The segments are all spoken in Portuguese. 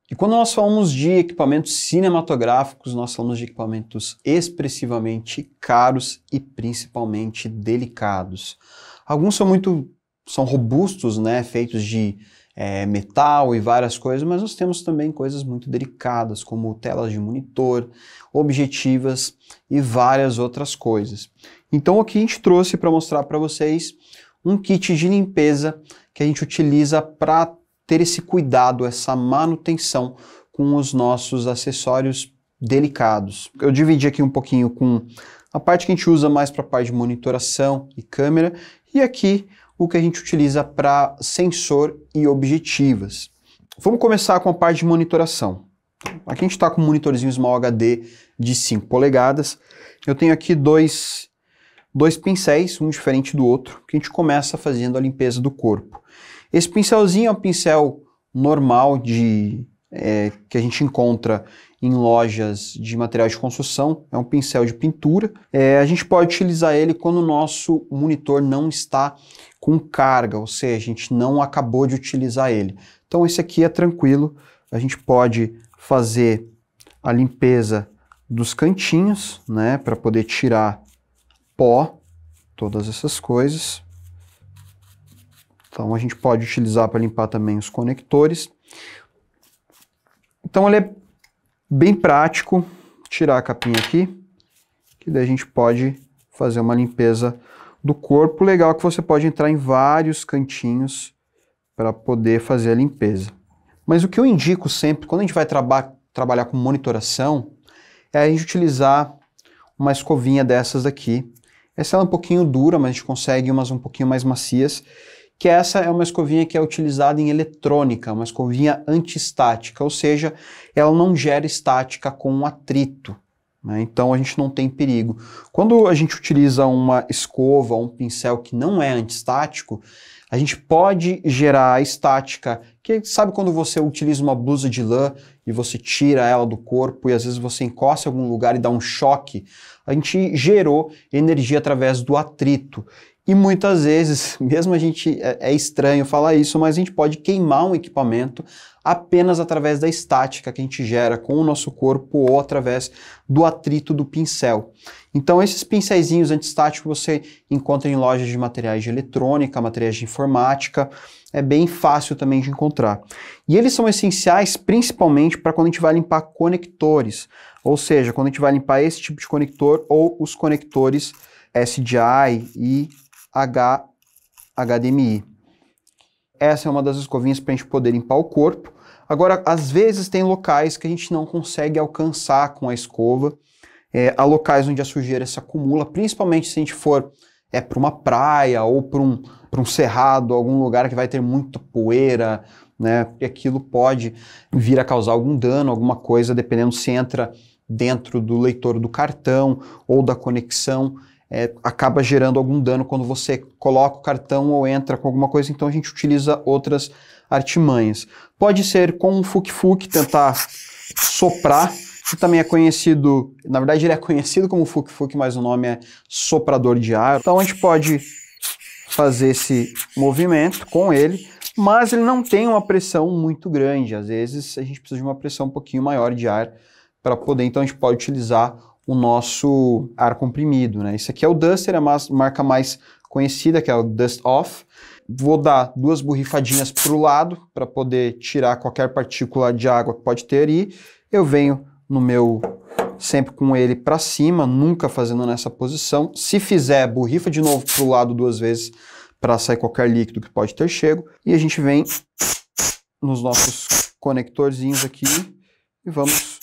E quando nós falamos de equipamentos cinematográficos, nós falamos de equipamentos expressivamente caros e principalmente delicados. Alguns são robustos, né, feitos de metal e várias coisas, mas nós temos também coisas muito delicadas, como telas de monitor, objetivas e várias outras coisas. Então aqui a gente trouxe para mostrar para vocês um kit de limpeza que a gente utiliza para ter esse cuidado, essa manutenção com os nossos acessórios delicados. Eu dividi aqui um pouquinho com a parte que a gente usa mais para a parte de monitoração e câmera, e aqui o que a gente utiliza para sensor e objetivas. Vamos começar com a parte de monitoração. Aqui a gente está com um monitorzinho Small HD de 5 polegadas. Eu tenho aqui dois pincéis, um diferente do outro, que a gente começa fazendo a limpeza do corpo. Esse pincelzinho é um pincel normal que a gente encontra em lojas de materiais de construção, é um pincel de pintura. A gente pode utilizar ele quando o nosso monitor não está com carga, ou seja, a gente não acabou de utilizar ele. Então esse aqui é tranquilo, a gente pode fazer a limpeza dos cantinhos, né, para poder tirar pó, todas essas coisas. Então a gente pode utilizar para limpar também os conectores. Então ele é bem prático, tirar a capinha aqui, que daí a gente pode fazer uma limpeza do corpo. Legal que você pode entrar em vários cantinhos para poder fazer a limpeza. Mas o que eu indico sempre, quando a gente vai trabalhar com monitoração, é a gente utilizar uma escovinha dessas daqui. Essa é um pouquinho dura, mas a gente consegue umas um pouquinho mais macias, que essa é uma escovinha que é utilizada em eletrônica, uma escovinha anti-estática, ou seja, ela não gera estática com um atrito, né? Então a gente não tem perigo. Quando a gente utiliza uma escova, um pincel que não é anti-estático, a gente pode gerar a estática, que sabe quando você utiliza uma blusa de lã e você tira ela do corpo e às vezes você encosta em algum lugar e dá um choque? A gente gerou energia através do atrito. E muitas vezes, mesmo a gente, é estranho falar isso, mas a gente pode queimar um equipamento apenas através da estática que a gente gera com o nosso corpo ou através do atrito do pincel. Então esses pincéizinhos antiestáticos você encontra em lojas de materiais de eletrônica, materiais de informática, é bem fácil também de encontrar. E eles são essenciais principalmente para quando a gente vai limpar conectores, ou seja, quando a gente vai limpar esse tipo de conector ou os conectores SDI e HDMI. Essa é uma das escovinhas para a gente poder limpar o corpo. Agora, às vezes tem locais que a gente não consegue alcançar com a escova. Há locais onde a sujeira se acumula, principalmente se a gente for para uma praia ou para um cerrado, algum lugar que vai ter muita poeira, né? E aquilo pode vir a causar algum dano, alguma coisa, dependendo se entra dentro do leitor do cartão ou da conexão. Acaba gerando algum dano quando você coloca o cartão ou entra com alguma coisa, então a gente utiliza outras artimanhas. Pode ser com um fuk-fuk, tentar soprar, que também é conhecido, na verdade ele é conhecido como fuk-fuk, mas o nome é soprador de ar. Então a gente pode fazer esse movimento com ele, mas ele não tem uma pressão muito grande, às vezes a gente precisa de uma pressão um pouquinho maior de ar para poder, então a gente pode utilizar o nosso ar comprimido, né? Esse aqui é o Duster, é a marca mais conhecida, que é o Dust Off. Vou dar 2 borrifadinhas para o lado, para poder tirar qualquer partícula de água que pode ter, e eu venho sempre com ele para cima, nunca fazendo nessa posição. Se fizer, borrifa de novo para o lado 2 vezes, para sair qualquer líquido que pode ter chego, e a gente vem nos nossos conectorzinhos aqui, e vamos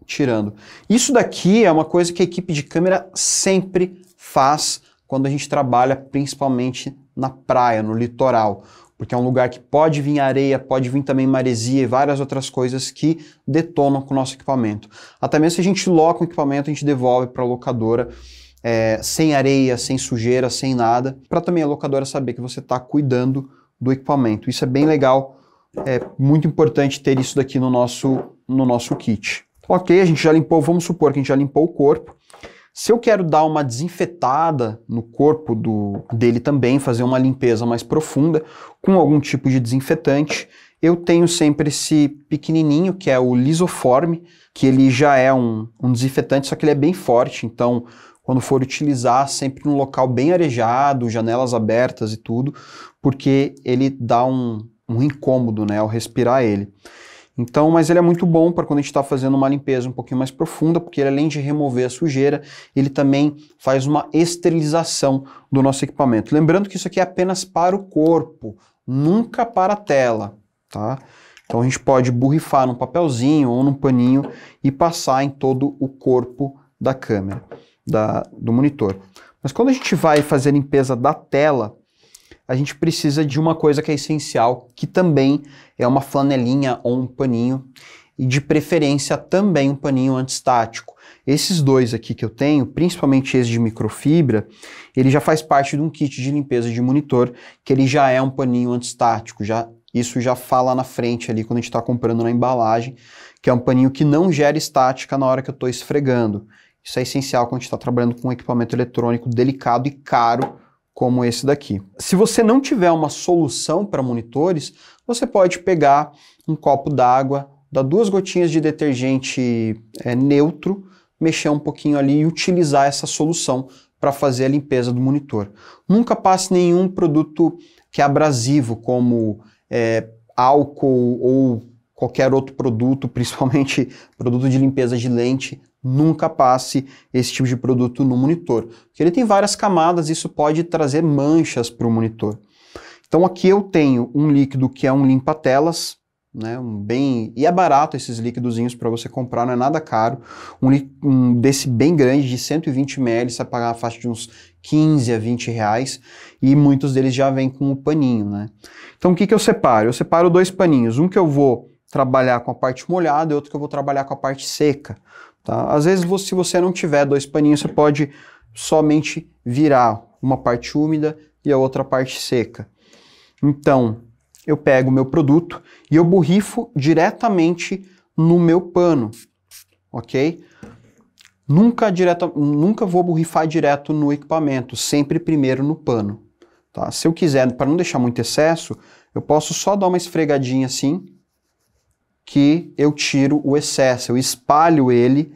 tirando. Isso daqui é uma coisa que a equipe de câmera sempre faz quando a gente trabalha principalmente na praia, no litoral, porque é um lugar que pode vir areia, pode vir também maresia e várias outras coisas que detonam com o nosso equipamento. Até mesmo se a gente loca um equipamento, a gente devolve para a locadora sem areia, sem sujeira, sem nada, para também a locadora saber que você está cuidando do equipamento. Isso é bem legal, é muito importante ter isso daqui no nosso kit. Ok, a gente já limpou, vamos supor que a gente já limpou o corpo. Se eu quero dar uma desinfetada no corpo dele também, fazer uma limpeza mais profunda com algum tipo de desinfetante, eu tenho sempre esse pequenininho, que é o Lisoform, que ele já é um desinfetante, só que ele é bem forte, então quando for utilizar, sempre num local bem arejado, janelas abertas e tudo, porque ele dá um incômodo, né, ao respirar ele. Então, mas ele é muito bom para quando a gente está fazendo uma limpeza um pouquinho mais profunda, porque ele, além de remover a sujeira, ele também faz uma esterilização do nosso equipamento. Lembrando que isso aqui é apenas para o corpo, nunca para a tela, tá? Então a gente pode borrifar num papelzinho ou num paninho e passar em todo o corpo da câmera, do monitor. Mas quando a gente vai fazer a limpeza da tela, a gente precisa de uma coisa que é essencial, que também é uma flanelinha ou um paninho, e de preferência também um paninho antistático. Esses dois aqui que eu tenho, principalmente esse de microfibra, ele já faz parte de um kit de limpeza de monitor, que ele já é um paninho antistático, isso já fala na frente ali quando a gente está comprando na embalagem, que é um paninho que não gera estática na hora que eu estou esfregando. Isso é essencial quando a gente está trabalhando com um equipamento eletrônico delicado e caro, como esse daqui. Se você não tiver uma solução para monitores, você pode pegar um copo d'água, dar 2 gotinhas de detergente neutro, mexer um pouquinho ali e utilizar essa solução para fazer a limpeza do monitor. Nunca passe nenhum produto que é abrasivo, como álcool ou qualquer outro produto, principalmente produto de limpeza de lente. Nunca passe esse tipo de produto no monitor, porque ele tem várias camadas e isso pode trazer manchas para o monitor. Então aqui eu tenho um líquido que é um limpa-telas, né, e é barato esses líquidozinhos para você comprar, não é nada caro. Um desse bem grande, de 120 ml, você vai pagar a faixa de uns 15 a 20 reais, e muitos deles já vêm com o paninho, né? Então o que eu separo? Eu separo 2 paninhos, um que eu vou trabalhar com a parte molhada e outro que eu vou trabalhar com a parte seca. Tá? Às vezes, se você não tiver 2 paninhos, você pode somente virar uma parte úmida e a outra parte seca. Então, eu pego o meu produto e eu borrifo diretamente no meu pano, ok? Nunca vou borrifar direto no equipamento, sempre primeiro no pano. Tá? Se eu quiser, para não deixar muito excesso, eu posso só dar uma esfregadinha assim, que eu tiro o excesso, eu espalho ele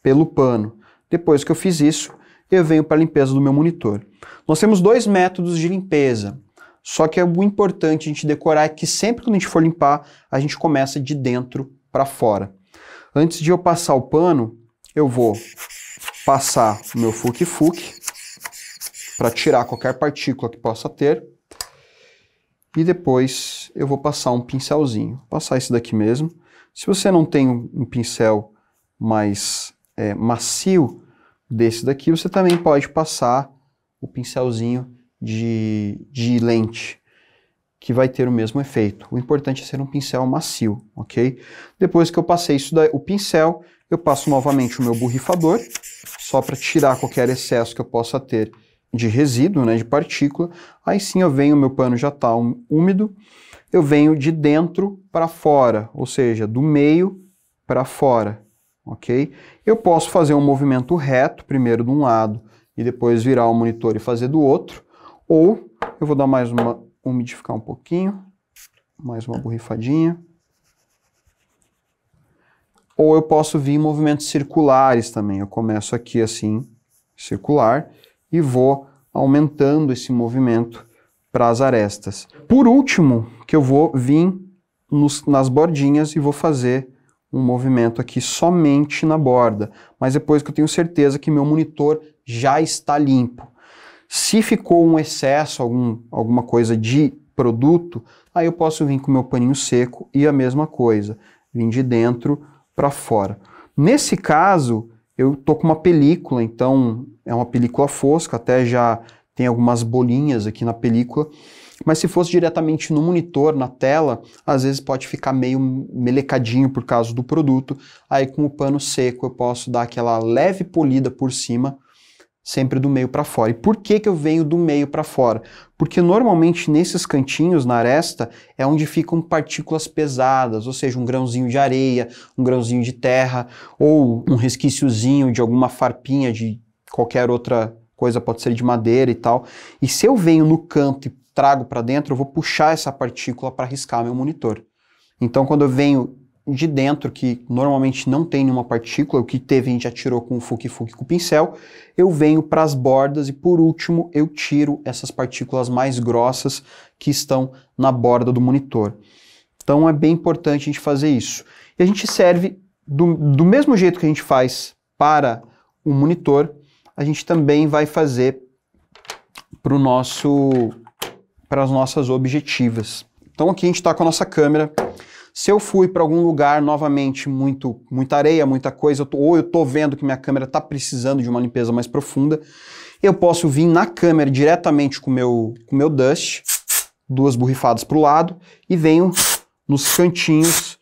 pelo pano. Depois que eu fiz isso, eu venho para a limpeza do meu monitor. Nós temos 2 métodos de limpeza, só que o importante a gente decorar é que sempre que a gente for limpar, a gente começa de dentro para fora. Antes de eu passar o pano, eu vou passar o meu fuque-fuque para tirar qualquer partícula que possa ter. E depois eu vou passar um pincelzinho. Vou passar esse daqui mesmo. Se você não tem um pincel mais macio desse daqui, você também pode passar o pincelzinho de lente, que vai ter o mesmo efeito. O importante é ser um pincel macio, ok? Depois que eu passei o pincel, eu passo novamente o meu borrifador, só para tirar qualquer excesso que eu possa ter de resíduo, né, de partícula. Aí sim eu venho, meu pano já está úmido, eu venho de dentro para fora, ou seja, do meio para fora, ok? Eu posso fazer um movimento reto, primeiro de um lado e depois virar o monitor e fazer do outro, ou eu vou dar mais umidificar um pouquinho, mais uma borrifadinha, ou eu posso vir em movimentos circulares também. Eu começo aqui assim, circular, e vou aumentando esse movimento para as arestas. Por último, que eu vou vir nas bordinhas e vou fazer um movimento aqui somente na borda, mas depois que eu tenho certeza que meu monitor já está limpo. Se ficou um excesso, alguma coisa de produto, aí eu posso vir com o meu paninho seco e a mesma coisa, vir de dentro para fora. Nesse caso, eu tô com uma película, então é uma película fosca, até já tem algumas bolinhas aqui na película, mas se fosse diretamente no monitor, na tela, às vezes pode ficar meio melecadinho por causa do produto. Aí com o pano seco eu posso dar aquela leve polida por cima, sempre do meio para fora. E por que eu venho do meio para fora? Porque normalmente nesses cantinhos, na aresta, é onde ficam partículas pesadas, ou seja, um grãozinho de areia, um grãozinho de terra, ou um resquíciozinho de alguma farpinha de qualquer outra coisa, pode ser de madeira e tal. E se eu venho no canto e trago para dentro, eu vou puxar essa partícula para riscar meu monitor. Então, quando eu venho de dentro, que normalmente não tem nenhuma partícula, o que teve a gente já tirou com o fuque-fuque com o pincel, eu venho para as bordas e, por último, eu tiro essas partículas mais grossas que estão na borda do monitor. Então, é bem importante a gente fazer isso. E a gente serve do mesmo jeito que a gente faz para o monitor, a gente também vai fazer para as nossas objetivas. Então aqui a gente está com a nossa câmera. Se eu fui para algum lugar, novamente, muita areia, muita coisa, ou eu estou vendo que minha câmera está precisando de uma limpeza mais profunda, eu posso vir na câmera diretamente com o meu Dust, 2 borrifadas para o lado, e venho nos cantinhos,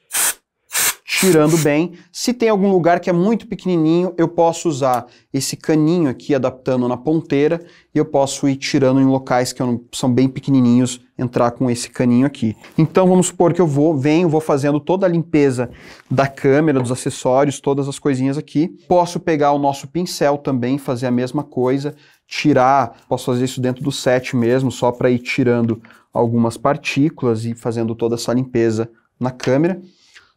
tirando bem. Se tem algum lugar que é muito pequenininho, eu posso usar esse caninho aqui, adaptando na ponteira, e eu posso ir tirando em locais que são bem pequenininhos, entrar com esse caninho aqui. Então vamos supor que eu vou fazendo toda a limpeza da câmera, dos acessórios, todas as coisinhas aqui. Posso pegar o nosso pincel também, fazer a mesma coisa, tirar, posso fazer isso dentro do set mesmo, só para ir tirando algumas partículas e fazendo toda essa limpeza na câmera.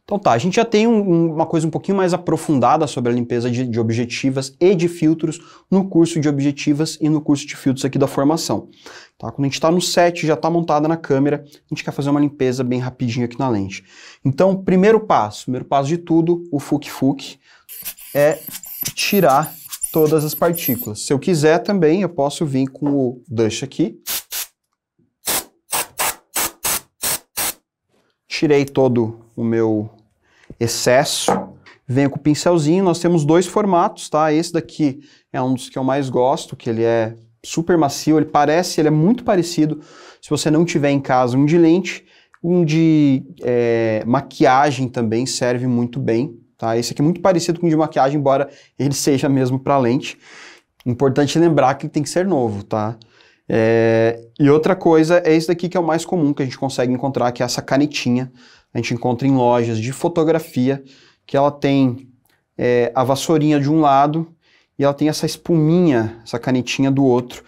Então tá, a gente já tem uma coisa um pouquinho mais aprofundada sobre a limpeza de objetivas e de filtros no curso de objetivas e no curso de filtros aqui da formação. Tá? Quando a gente está no set, já está montada na câmera, a gente quer fazer uma limpeza bem rapidinho aqui na lente. Então, primeiro passo de tudo, o fuque-fuque, é tirar todas as partículas. Se eu quiser também, eu posso vir com o Dust aqui. Tirei todo o meu excesso, venho com o pincelzinho. Nós temos 2 formatos, tá? Esse daqui é um dos que eu mais gosto, que ele é super macio, ele é muito parecido, se você não tiver em casa, um de lente, um de maquiagem também serve muito bem, tá? Esse aqui é muito parecido com o de maquiagem, embora ele seja mesmo para lente. Importante lembrar que tem que ser novo, tá? E outra coisa é esse daqui que é o mais comum que a gente consegue encontrar, que é essa canetinha. A gente encontra em lojas de fotografia, que ela tem a vassourinha de um lado e ela tem essa espuminha, essa canetinha do outro.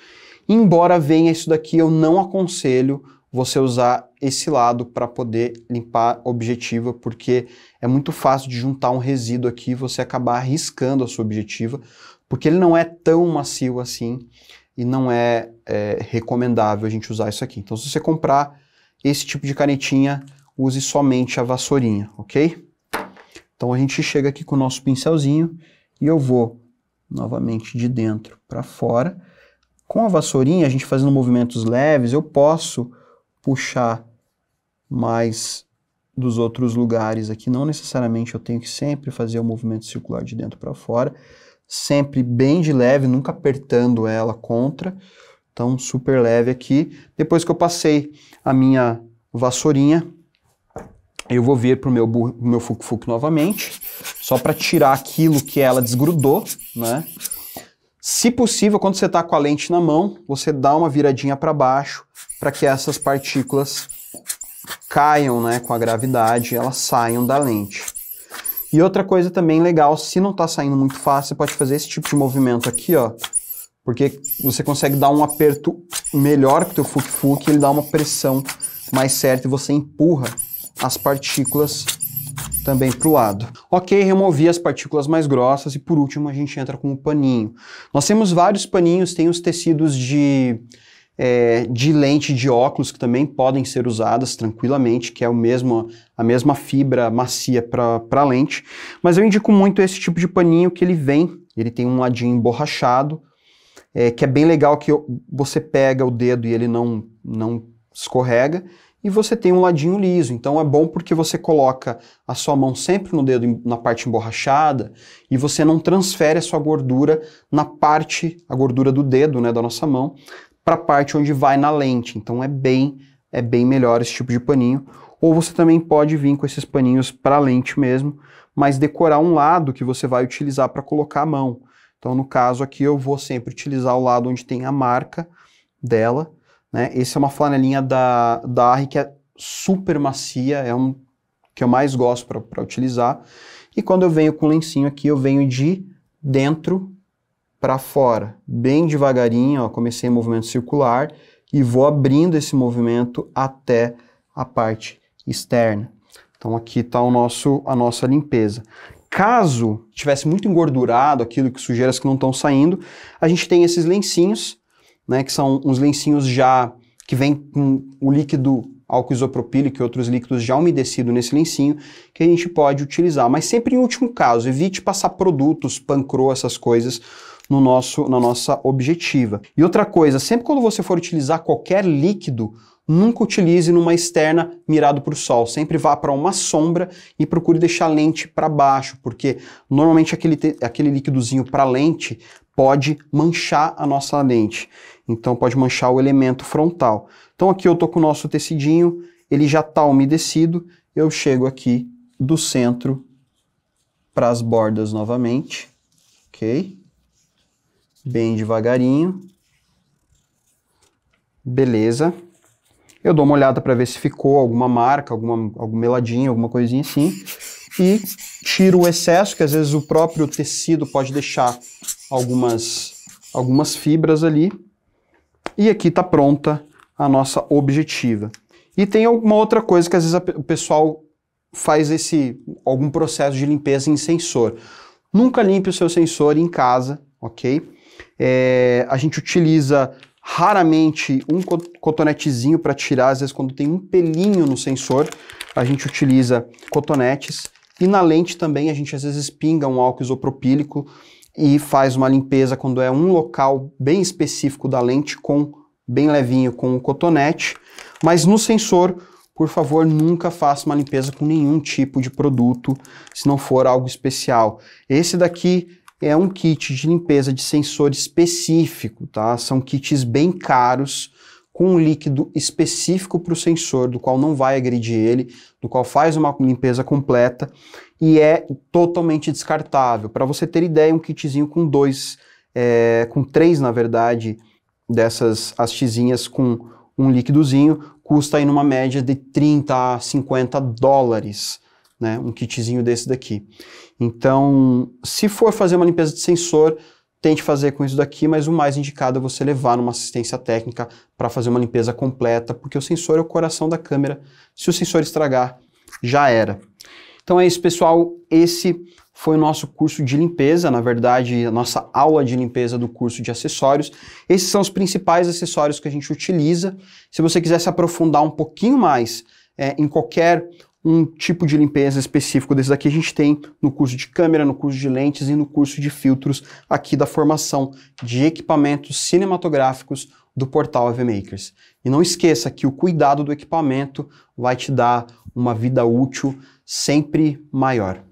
Embora venha isso daqui, eu não aconselho você usar esse lado para poder limpar objetiva, porque é muito fácil de juntar um resíduo aqui e você acabar riscando a sua objetiva, porque ele não é tão macio assim e não é recomendável a gente usar isso aqui. Então, se você comprar esse tipo de canetinha, use somente a vassourinha, ok? Então a gente chega aqui com o nosso pincelzinho e eu vou novamente de dentro para fora. Com a vassourinha, a gente fazendo movimentos leves, eu posso puxar mais dos outros lugares aqui. Não necessariamente eu tenho que sempre fazer o movimento circular de dentro para fora. Sempre bem de leve, nunca apertando ela contra. Então super leve aqui. Depois que eu passei a minha vassourinha, eu vou vir para o meu fuque-fuque novamente, só para tirar aquilo que ela desgrudou, né? Se possível, quando você está com a lente na mão, você dá uma viradinha para baixo, para que essas partículas caiam, né, com a gravidade, elas saiam da lente. E outra coisa também legal, se não está saindo muito fácil, você pode fazer esse tipo de movimento aqui, ó, porque você consegue dar um aperto melhor com o teu fuque-fuque, ele dá uma pressão mais certa e você empurra as partículas também para o lado. Ok, removi as partículas mais grossas e por último a gente entra com o paninho. Nós temos vários paninhos, tem os tecidos de lente de óculos que também podem ser usadas tranquilamente, que é a mesma fibra macia para lente, mas eu indico muito esse tipo de paninho que ele tem um ladinho emborrachado, que é bem legal, que você pega o dedo e ele não escorrega, e você tem um ladinho liso, então é bom porque você coloca a sua mão sempre no dedo, na parte emborrachada, e você não transfere a sua gordura a gordura do dedo, né, da nossa mão, para a parte onde vai na lente. Então é bem melhor esse tipo de paninho. Ou você também pode vir com esses paninhos para a lente mesmo, mas decorar um lado que você vai utilizar para colocar a mão. Então no caso aqui eu vou sempre utilizar o lado onde tem a marca dela, né? Esse é uma flanelinha da Arri que é super macia, é um que eu mais gosto para utilizar. E quando eu venho com o lencinho aqui, eu venho de dentro para fora, bem devagarinho, ó, comecei em movimento circular e vou abrindo esse movimento até a parte externa. Então aqui está a nossa limpeza. Caso tivesse muito engordurado aquilo, que sujeiras que não estão saindo, a gente tem esses lencinhos, né, que são uns lencinhos já que vem com o líquido álcool isopropílico e outros líquidos já umedecido nesse lencinho, que a gente pode utilizar. Mas sempre em último caso, evite passar produtos, pancro, essas coisas na nossa objetiva. E outra coisa, sempre quando você for utilizar qualquer líquido, nunca utilize numa externa mirado para o sol. Sempre vá para uma sombra e procure deixar a lente para baixo, porque normalmente aquele líquidozinho para lente pode manchar a nossa lente. Então pode manchar o elemento frontal. Então aqui eu tô com o nosso tecidinho, ele já está umedecido, eu chego aqui do centro para as bordas novamente, ok? Bem devagarinho. Beleza. Eu dou uma olhada para ver se ficou alguma marca, alguma meladinha, alguma coisinha assim. E tiro o excesso, que às vezes o próprio tecido pode deixar algumas fibras ali. E aqui está pronta a nossa objetiva. E tem alguma outra coisa que às vezes o pessoal faz algum processo de limpeza em sensor. Nunca limpe o seu sensor em casa, ok? A gente utiliza raramente um cotonetezinho para tirar, às vezes quando tem um pelinho no sensor, a gente utiliza cotonetes. E na lente também a gente às vezes pinga um álcool isopropílico e faz uma limpeza quando é um local bem específico da lente, bem levinho com o cotonete. Mas no sensor, por favor, nunca faça uma limpeza com nenhum tipo de produto, se não for algo especial. Esse daqui é um kit de limpeza de sensor específico, tá? São kits bem caros, com um líquido específico para o sensor, do qual não vai agredir ele, do qual faz uma limpeza completa e é totalmente descartável. Para você ter ideia, um kitzinho com três, na verdade, dessas hastezinhas com um líquidozinho, custa aí numa média de 30 a 50 dólares, né? Um kitzinho desse daqui. Então, se for fazer uma limpeza de sensor, tente fazer com isso daqui, mas o mais indicado é você levar numa assistência técnica para fazer uma limpeza completa, porque o sensor é o coração da câmera. Se o sensor estragar, já era. Então é isso, pessoal. Esse foi o nosso curso de limpeza, na verdade, a nossa aula de limpeza do curso de acessórios. Esses são os principais acessórios que a gente utiliza. Se você quiser se aprofundar um pouquinho mais em qualquer tipo de limpeza específico desse daqui, a gente tem no curso de câmera, no curso de lentes e no curso de filtros aqui da formação de equipamentos cinematográficos do portal AV Makers. E não esqueça que o cuidado do equipamento vai te dar uma vida útil sempre maior.